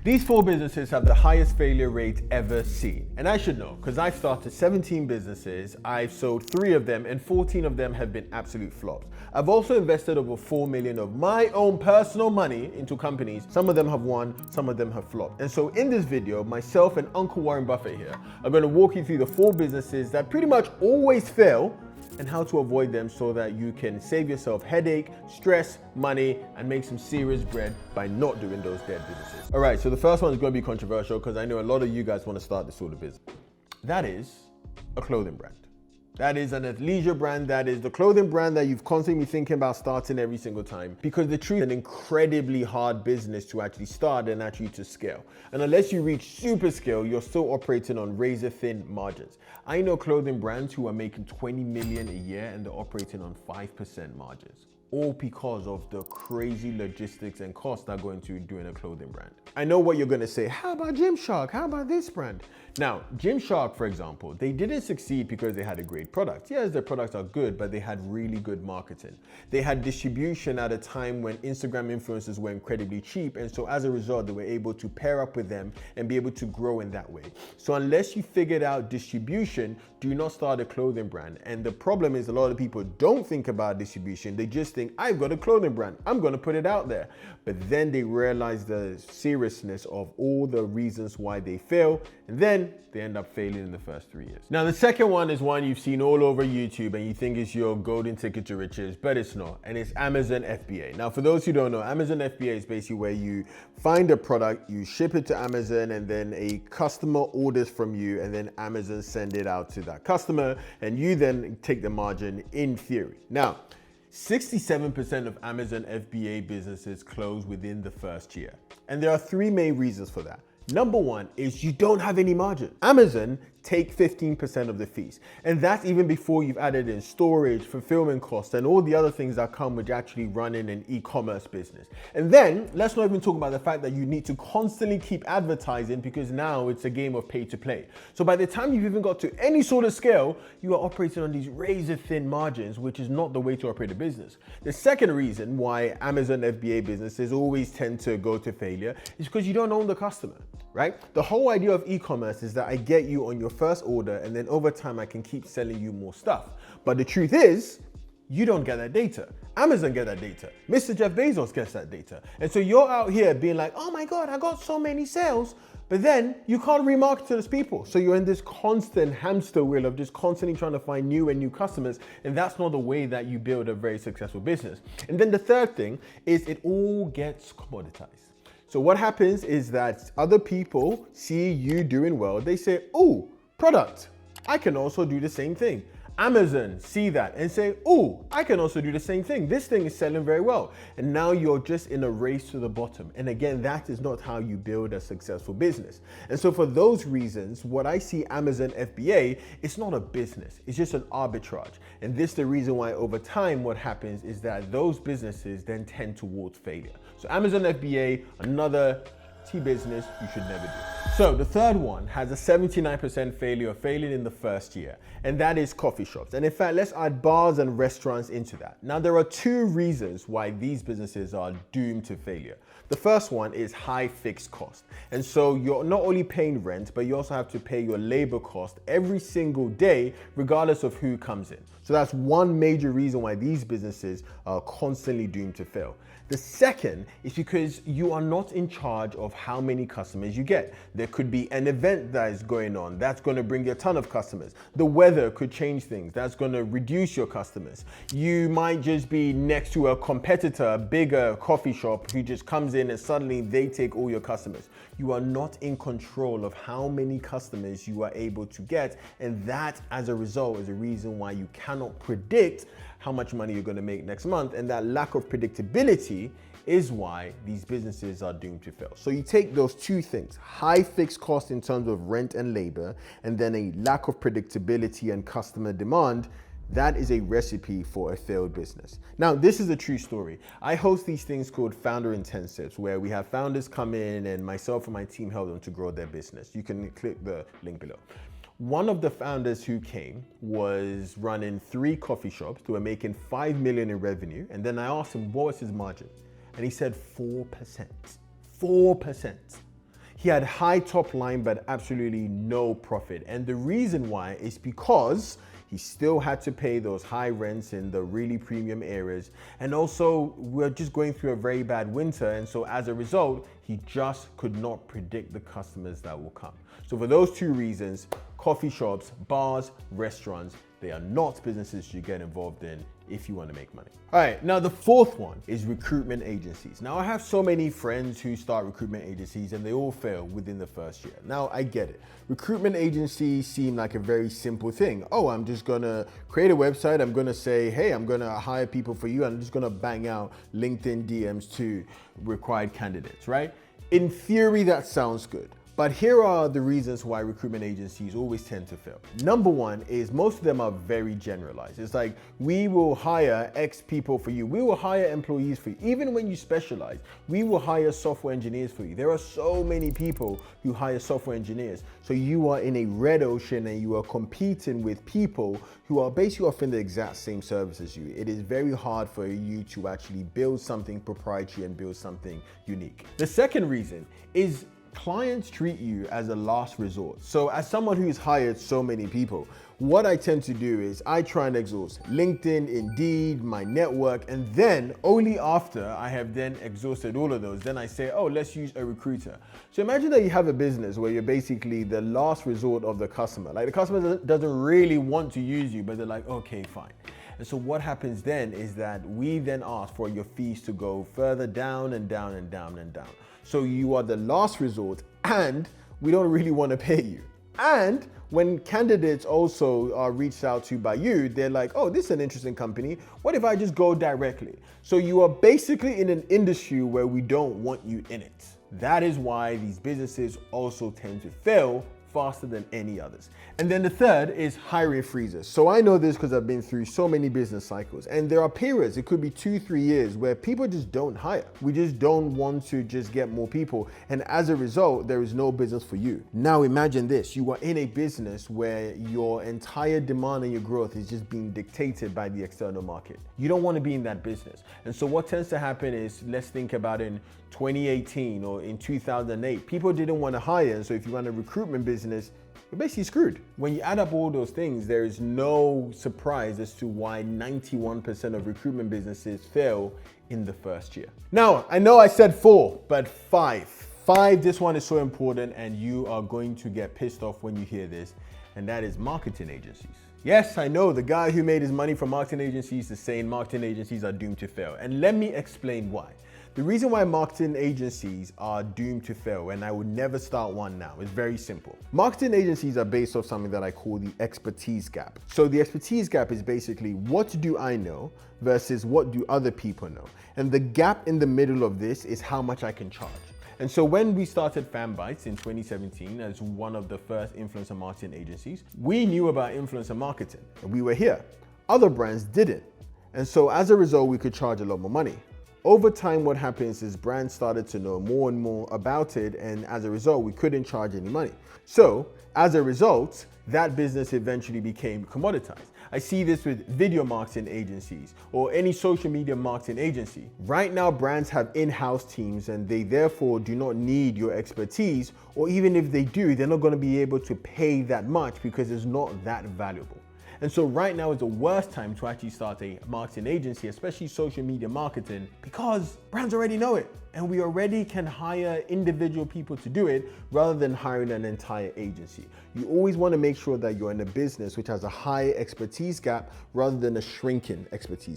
These 4 businesses have the highest failure rate ever seen. And I should know, because I've started 17 businesses, I've sold 3 of them, and 14 of them have been absolute flops. I've also invested over 4 million of my own personal money into companies. Some of them have won, some of them have flopped. And so in this video, myself and Uncle Warren Buffett here are going to walk you through the 4 businesses that pretty much always fail and how to avoid them so that you can save yourself headache, stress, money, and make some serious bread by not doing those dead businesses. All right, so the first one is going to be controversial because I know a lot of you guys want to start this sort of business. That is a clothing brand. That is an athleisure brand. That is the clothing brand that you've constantly been thinking about starting every single time, because the truth is an incredibly hard business to actually start and actually to scale. And unless you reach super scale, you're still operating on razor thin margins. I know clothing brands who are making 20 million a year and they're operating on 5% margins, all because of the crazy logistics and costs that go into doing a clothing brand. I know what you're gonna say. How about Gymshark? How about this brand? Now, Gymshark, for example, they didn't succeed because they had a great product. Yes, their products are good, but they had really good marketing. They had distribution at a time when Instagram influencers were incredibly cheap, and so as a result, they were able to pair up with them and be able to grow in that way. So unless you figured out distribution, do not start a clothing brand. And the problem is a lot of people don't think about distribution. They just think, I've got a clothing brand, I'm gonna put it out there. But then they realize the seriousness of all the reasons why they fail, and then they end up failing in the first 3 years. Now, the second one is one you've seen all over YouTube and you think is your golden ticket to riches, but it's not, and it's Amazon FBA. Now, for those who don't know, Amazon FBA is basically where you find a product, you ship it to Amazon, and then a customer orders from you, and then Amazon send it out to that customer, and you then take the margin in theory. Now, 67% of Amazon FBA businesses close within the first year. And there are 3 main reasons for that. Number 1 is you don't have any margin. Amazon take 15% of the fees. And that's even before you've added in storage, fulfillment costs, and all the other things that come with actually running an e-commerce business. And then let's not even talk about the fact that you need to constantly keep advertising, because now it's a game of pay to play. So by the time you've even got to any sort of scale, you are operating on these razor thin margins, which is not the way to operate a business. The second reason why Amazon FBA businesses always tend to go to failure is because you don't own the customer. Right? The whole idea of e-commerce is that I get you on your first order, and then over time I can keep selling you more stuff. But the truth is, you don't get that data. Amazon get that data. Mr. Jeff Bezos gets that data. And so you're out here being like, oh my God, I got so many sales, but then you can't remarket to those people. So you're in this constant hamster wheel of just constantly trying to find new and new customers. And that's not the way that you build a very successful business. And then the third thing is it all gets commoditized. So what happens is that other people see you doing well. They say, oh, product, I can also do the same thing. Amazon see that and say, oh, I can also do the same thing. This thing is selling very well. And now you're just in a race to the bottom. And again, that is not how you build a successful business. And so for those reasons, what I see Amazon FBA, it's not a business, it's just an arbitrage. And this is the reason why over time, what happens is that those businesses then tend towards failure. So Amazon FBA, another business you should never do. So the third one has a 79% failure, failing in the first year, and that is coffee shops. And in fact, let's add bars and restaurants into that. Now, there are 2 reasons why these businesses are doomed to failure. The first one is high fixed cost. And so you're not only paying rent, but you also have to pay your labor cost every single day, regardless of who comes in. So that's one major reason why these businesses are constantly doomed to fail. The second is because you are not in charge of how many customers you get. There could be an event that is going on that's going to bring you a ton of customers. The weather could change things. That's going to reduce your customers. You might just be next to a competitor, a bigger coffee shop who just comes in and suddenly they take all your customers. You are not in control of how many customers you are able to get. And that, as a result, is the reason why you cannot predict how much money you're going to make next month. And that lack of predictability is why these businesses are doomed to fail. So you take those 2 things, high fixed cost in terms of rent and labor, and then a lack of predictability and customer demand. That is a recipe for a failed business. Now, this is a true story. I host these things called founder intensives, where we have founders come in and myself and my team help them to grow their business. You can click the link below. One of the founders who came was running 3 coffee shops. They were making 5 million in revenue. And then I asked him, what was his margin? And he said 4%. 4%. He had high top line, but absolutely no profit. And the reason why is because he still had to pay those high rents in the really premium areas. And also, we're just going through a very bad winter. And so as a result, he just could not predict the customers that will come. So for those two reasons, coffee shops, bars, restaurants, they are not businesses you get involved in if you want to make money. All right, now the fourth one is recruitment agencies. Now I have so many friends who start recruitment agencies and they all fail within the first year. Now I get it. Recruitment agencies seem like a very simple thing. Oh, I'm just gonna create a website. I'm gonna say, hey, I'm gonna hire people for you. I'm just gonna bang out LinkedIn DMs to required candidates, right? In theory, that sounds good. But here are the reasons why recruitment agencies always tend to fail. Number one is most of them are very generalized. It's like, we will hire X people for you. We will hire employees for you. Even when you specialize, we will hire software engineers for you. There are so many people who hire software engineers. So you are in a red ocean and you are competing with people who are basically offering the exact same service as you. It is very hard for you to actually build something proprietary and build something unique. The second reason is clients treat you as a last resort. So as someone who's hired so many people, what I tend to do is I try and exhaust LinkedIn, Indeed, my network, and then only after I have then exhausted all of those, then I say, oh, let's use a recruiter. So imagine that you have a business where you're basically the last resort of the customer. Like the customer doesn't really want to use you, but they're like, okay, fine. And so what happens then is that we then ask for your fees to go further down and down and down and down. So you are the last resort and we don't really want to pay you. And when candidates also are reached out to by you, they're like, oh, this is an interesting company. What if I just go directly? So you are basically in an industry where we don't want you in it. That is why these businesses also tend to fail faster than any others. And then the third is hiring freezes. So I know this because I've been through so many business cycles, and there are periods, it could be 2-3 years, where people just don't hire. We just don't want to just get more people. And as a result, there is no business for you. Now imagine this, you are in a business where your entire demand and your growth is just being dictated by the external market. You don't want to be in that business. And so what tends to happen is, let's think about in 2018 or in 2008, people didn't want to hire. And so if you run a recruitment business, you're basically screwed. When you add up all those things, there is no surprise as to why 91% of recruitment businesses fail in the first year. Now, I know I said 4, but 5. This one is so important and you are going to get pissed off when you hear this, and that is marketing agencies. Yes, I know the guy who made his money from marketing agencies is saying marketing agencies are doomed to fail. And let me explain why. The reason why marketing agencies are doomed to fail, and I would never start one now, is very simple. Marketing agencies are based off something that I call the expertise gap. So the expertise gap is basically, what do I know versus what do other people know? And the gap in the middle of this is how much I can charge. And so when we started Fanbytes in 2017 as one of the first influencer marketing agencies, we knew about influencer marketing and we were here. Other brands didn't. And so as a result, we could charge a lot more money. Over time, what happens is brands started to know more and more about it, and as a result, we couldn't charge any money. So as a result, that business eventually became commoditized. I see this with video marketing agencies or any social media marketing agency. Right now, brands have in-house teams and they therefore do not need your expertise, or even if they do, they're not going to be able to pay that much because it's not that valuable. And so right now is the worst time to actually start a marketing agency, especially social media marketing, because brands already know it and we already can hire individual people to do it rather than hiring an entire agency. You always want to make sure that you're in a business which has a high expertise gap rather than a shrinking expertise gap.